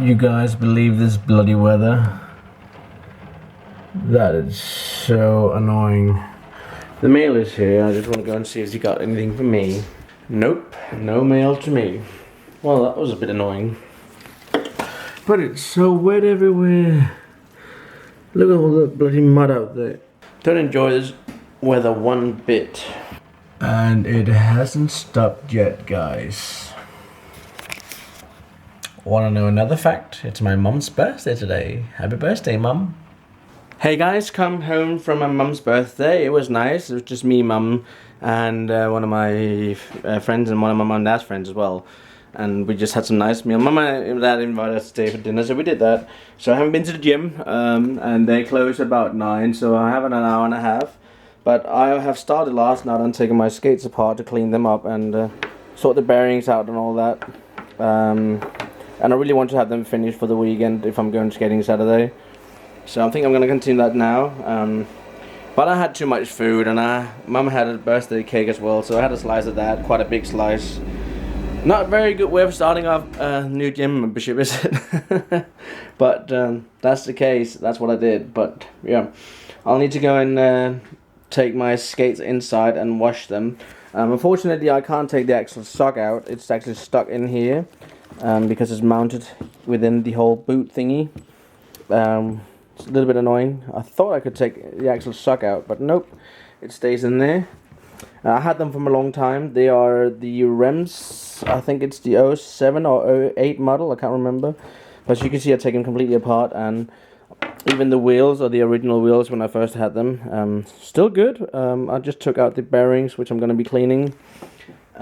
You guys believe this bloody weather? That is so annoying. The mail is here. I just want to go and see if he got anything for me. Nope, no mail to me. Well, that was a bit annoying. But it's so wet everywhere. Look at all the bloody mud out there. Don't enjoy this weather one bit. And it hasn't stopped yet, guys. Want to know another fact? It's my mum's birthday today. Happy birthday, mum. Hey guys, come home from my mum's birthday. It was nice. It was just me, mum, and one of my friends and one of my mum and dad's friends as well. And we just had some nice meal. Mum and dad invited us to stay for dinner, so we did that. So I haven't been to the gym, and they close about 9, so I have an hour and a half. But I have started last night on taking my skates apart to clean them up and sort the bearings out and all that. And I really want to have them finished for the weekend if I'm going skating Saturday. So I think I'm going to continue that now. But I had too much food, and Mum had a birthday cake as well, so I had a slice of that, quite a big slice. Not a very good way of starting off a new gym membership, is it? But that's the case, that's what I did. But yeah, I'll need to go and take my skates inside and wash them. Unfortunately, I can't take the actual sock out. It's actually stuck in here because it's mounted within the whole boot thingy. It's a little bit annoying. I thought I could take the actual sock out, but nope, it stays in there. I had them from a long time. They are the Rems, I think it's the 07 or 08 model, I can't remember. But as you can see, I've taken them completely apart, and even the wheels are the original wheels when I first had them. Still good. I just took out the bearings, which I'm going to be cleaning.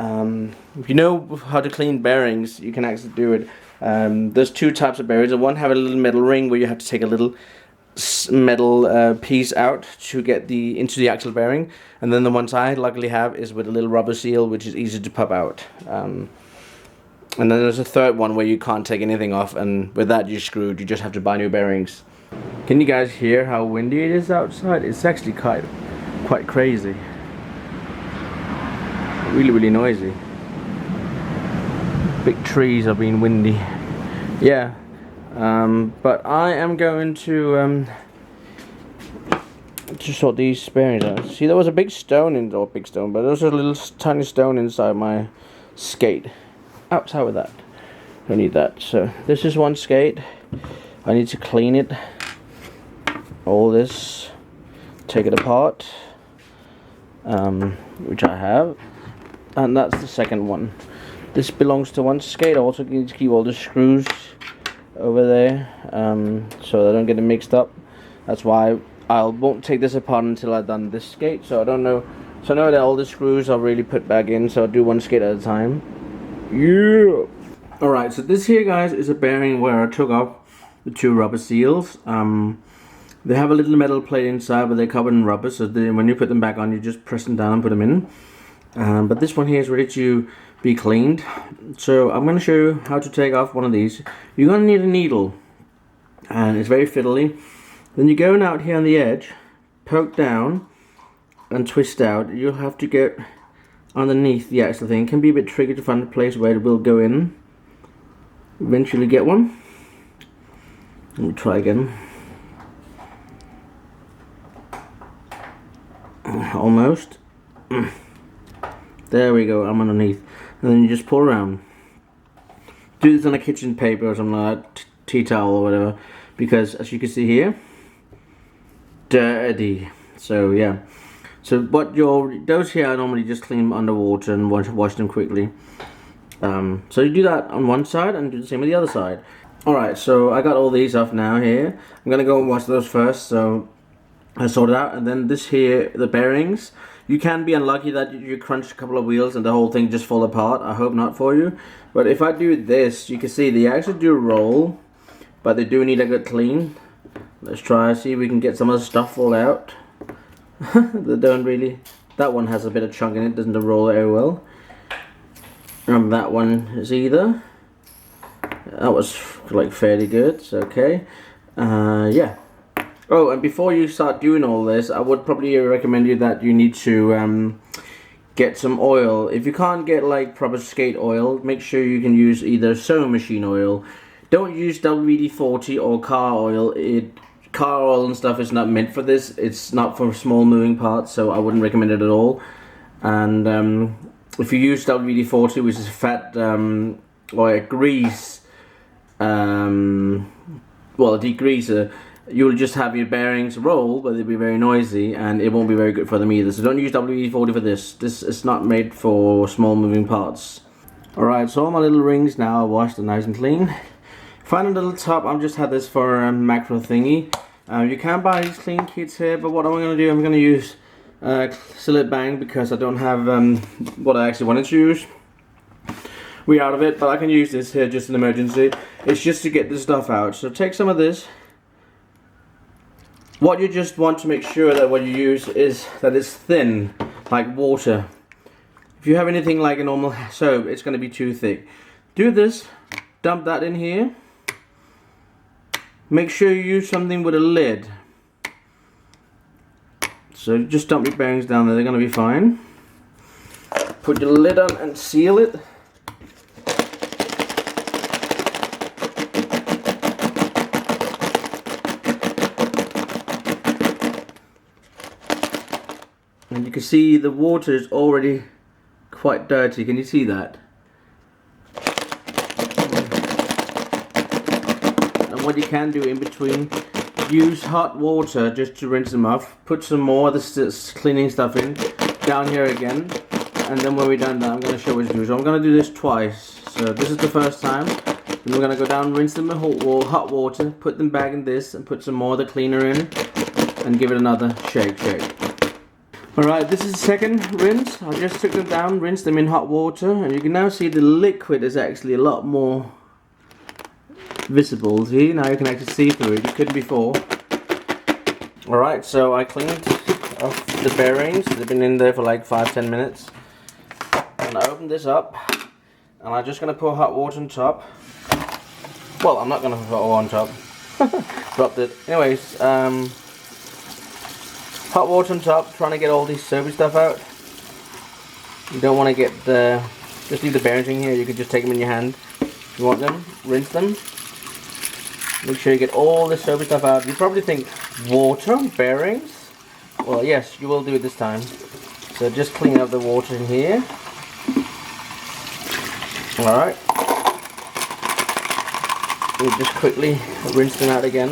If you know how to clean bearings, you can actually do it. There's two types of bearings. One have a little metal ring where you have to take a little metal piece out to get into the actual bearing, and then the ones I luckily have is with a little rubber seal, which is easy to pop out. And then there's a third one where you can't take anything off, and with that you're screwed. You just have to buy new bearings. Can you guys hear how windy it is outside? It's actually quite crazy. Really noisy. Big trees are being windy. Yeah. But I am going to sort these bearings out. See, there was a big stone but there was a little tiny stone inside my skate. Outside with that. Don't need that. So this is one skate. I need to clean it. All this. Take it apart. Which I have. And that's the second one. This belongs to one skate. I also need to keep all the screws over there, so I don't get it mixed up. That's why I won't take this apart until I've done this skate. So I don't know. So I know that all the screws are really put back in. So I'll do one skate at a time. Yeah. All right. So this here, guys, is a bearing where I took off the two rubber seals. They have a little metal plate inside, but they're covered in rubber. So when you put them back on, you just press them down and put them in. But this one here is ready to be cleaned. So I'm going to show you how to take off one of these. You're going to need a needle, and it's very fiddly. Then you go out here on the edge, poke down and twist out. You'll have to get underneath the actual thing. It can be a bit tricky to find a place where it will go in. Eventually get one. Let me try again. Almost. There we go, I'm underneath. And then you just pull around. Do this on a kitchen paper or something like that, tea towel or whatever, because as you can see here, dirty. So yeah. So those here I normally just clean them underwater and wash them quickly. So you do that on one side and do the same with the other side. Alright, so I got all these off now here. I'm gonna go and wash those first, so I sort it out. And then this here, the bearings. You can be unlucky that you crunch a couple of wheels and the whole thing just fall apart. I hope not for you. But if I do this, you can see they actually do roll, but they do need a good clean. Let's try, see if we can get some of the stuff fall out. They don't really. That one has a bit of chunk in it, doesn't roll very well. And that one is either. That was like fairly good, so okay. Yeah. Oh, and before you start doing all this, I would probably recommend you that you need to get some oil. If you can't get like proper skate oil, make sure you can use either sewing machine oil. Don't use WD-40 or car oil. Car oil and stuff is not meant for this. It's not for small moving parts, so I wouldn't recommend it at all. And if you use WD-40, which is fat or a grease, well, a degreaser, you'll just have your bearings roll, but they'll be very noisy, and it won't be very good for them either. So don't use WD-40 for this. This is not made for small moving parts. Alright, so all my little rings now are washed and nice and clean. Final little top, I've just had this for a macro thingy. You can buy these clean kits here, but what I'm going to do, I'm going to use Sillet Bang because I don't have what I actually wanted to use. We're out of it, but I can use this here just in emergency. It's just to get the stuff out. So take some of this. What you just want to make sure that what you use is that it's thin, like water. If you have anything like a normal soap, it's going to be too thick. Do this, dump that in here. Make sure you use something with a lid. So just dump your bearings down there, they're going to be fine. Put your lid on and seal it. And you can see the water is already quite dirty. Can you see that? And what you can do in between, use hot water just to rinse them off. Put some more of this cleaning stuff in down here again. And then when we're done that, I'm going to show what to do. So I'm going to do this twice. So this is the first time. Then we're going to go down, rinse them in hot water, put them back in this, and put some more of the cleaner in, and give it another shake. Alright, this is the second rinse. I just took them down, rinsed them in hot water, and you can now see the liquid is actually a lot more visible. See, now you can actually see through it. You couldn't before. Alright, so I cleaned off the bearings. They've been in there for like 5-10 minutes. And I opened this up, and I'm just going to pour hot water on top. Well, I'm not going to put hot water on top. Dropped it. Anyways, hot water on top, trying to get all this soapy stuff out. You don't want to get the, just leave the bearings in here. You can just take them in your hand if you want them. Rinse them. Make sure you get all this soapy stuff out. You probably think, water, bearings? Well, yes, you will do it this time. So just clean up the water in here. Alright. We'll just quickly rinse them out again.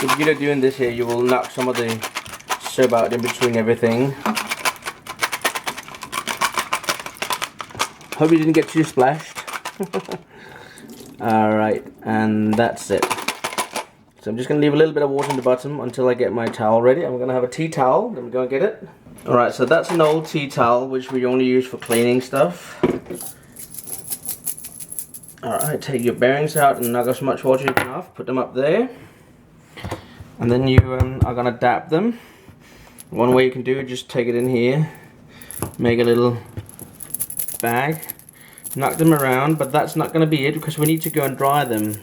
If you're doing this here, you will knock some of the soap out in between everything. Hope you didn't get too splashed. Alright, and that's it. So I'm just going to leave a little bit of water in the bottom until I get my towel ready. I'm going to have a tea towel, then we're going to get it. Alright, so that's an old tea towel which we only use for cleaning stuff. Alright, take your bearings out and knock as much water you can off. Put them up there. And then you are going to dab them. One way you can do it, just take it in here, make a little bag, knock them around, but that's not going to be it because we need to go and dry them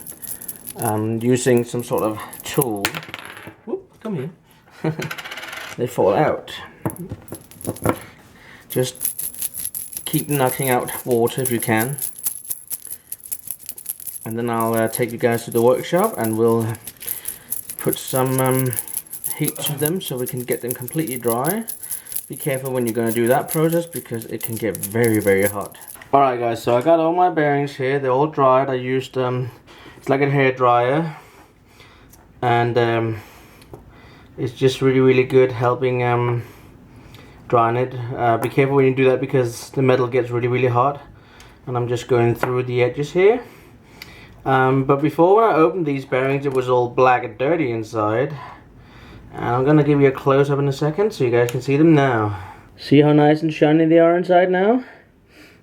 using some sort of tool. Whoop, come here. They fall out. Just keep knocking out water if you can. And then I'll take you guys to the workshop and we'll put some heat to them so we can get them completely dry. Be careful when you're going to do that process because it can get very hot. Alright guys, so I got all my bearings here. They're all dried. I used it's like a hair dryer, and it's just really good helping drying it. Be careful when you do that because the metal gets really hot, and I'm just going through the edges here. But before, when I opened these bearings, it was all black and dirty inside. And I'm going to give you a close-up in a second so you guys can see them now. See how nice and shiny they are inside now?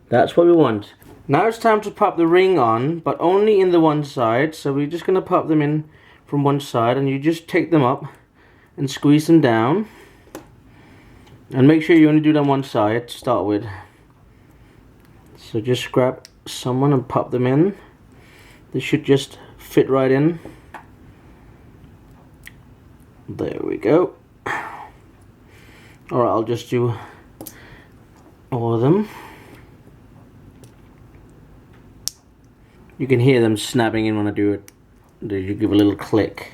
That's what we want. Now it's time to pop the ring on, but only in the one side. So we're just going to pop them in from one side, and you just take them up and squeeze them down. And make sure you only do it on one side to start with. So just grab someone and pop them in. They should just fit right in. There we go. Alright, I'll just do all of them. You can hear them snapping in when I do it. You give a little click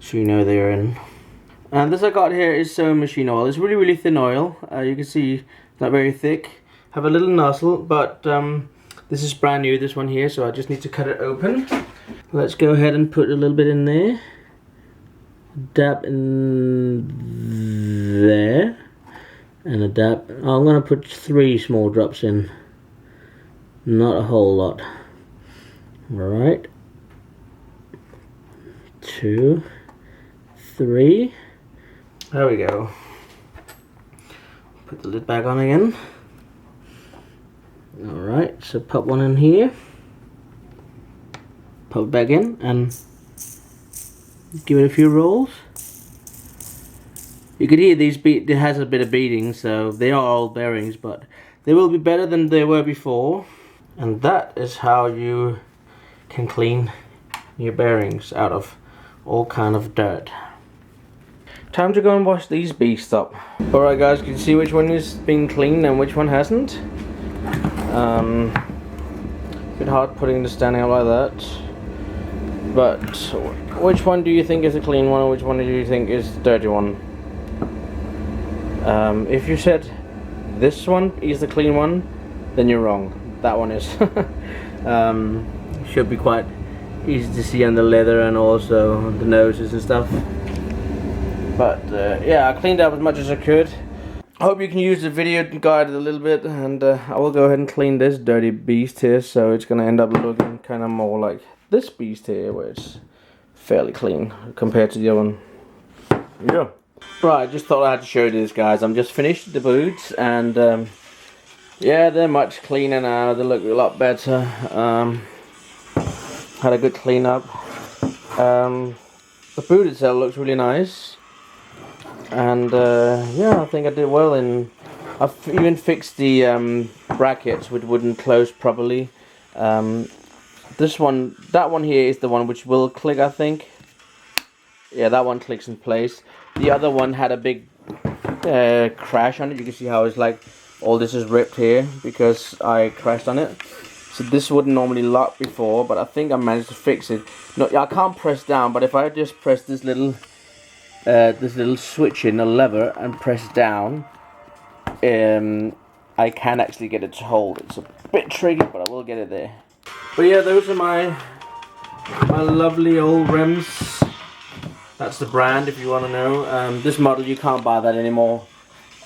so you know they're in. And this I got here is sewing machine oil. It's really thin oil. You can see it's not very thick. Have a little nozzle, but this is brand new, this one here, so I just need to cut it open. Let's go ahead and put a little bit in there. Dab in there. And a dab. I'm going to put 3 small drops in. Not a whole lot. Alright. 2, 3. There we go. Put the lid back on again. Alright, so pop one in here. Pop it back in and give it a few rolls. You could hear these it has a bit of beating, so they are old bearings, but they will be better than they were before. And that is how you can clean your bearings out of all kind of dirt. Time to go and wash these beasts up. Alright guys, you can see which one is being cleaned and which one hasn't. Bit hard putting the standing up like that. But which one do you think is a clean one, or which one do you think is the dirty one? If you said this one is the clean one, then you're wrong. That one is. Should be quite easy to see on the leather and also the noses and stuff. But yeah, I cleaned up as much as I could. I hope you can use the video to guide it a little bit, and I will go ahead and clean this dirty beast here, so it's going to end up looking kind of more like this beast here, where it's fairly clean compared to the other one. Yeah. Right, just thought I had to show you this, guys. I'm just finished the boots, and yeah, they're much cleaner now. They look a lot better. Had a good clean up. The boot itself looks really nice. And yeah, I think I did well. I've even fixed the brackets which wouldn't close properly. That one here is the one which will click, I think. Yeah, that one clicks in place. The other one had a big crash on it. You can see how it's like all this is ripped here because I crashed on it. So this wouldn't normally lock before, but I think I managed to fix it. No, I can't press down, but if I just press this little switch in a lever and press down, I can actually get it to hold. It's a bit tricky, but I will get it there. But yeah, those are my lovely old rims. That's the brand, if you want to know. This model, you can't buy that anymore,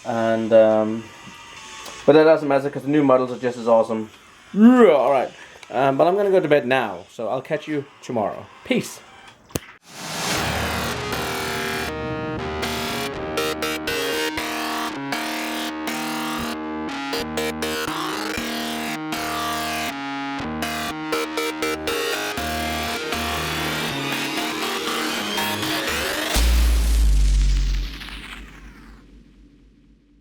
and but that doesn't matter because the new models are just as awesome. All right, but I'm gonna go to bed now, so I'll catch you tomorrow. Peace.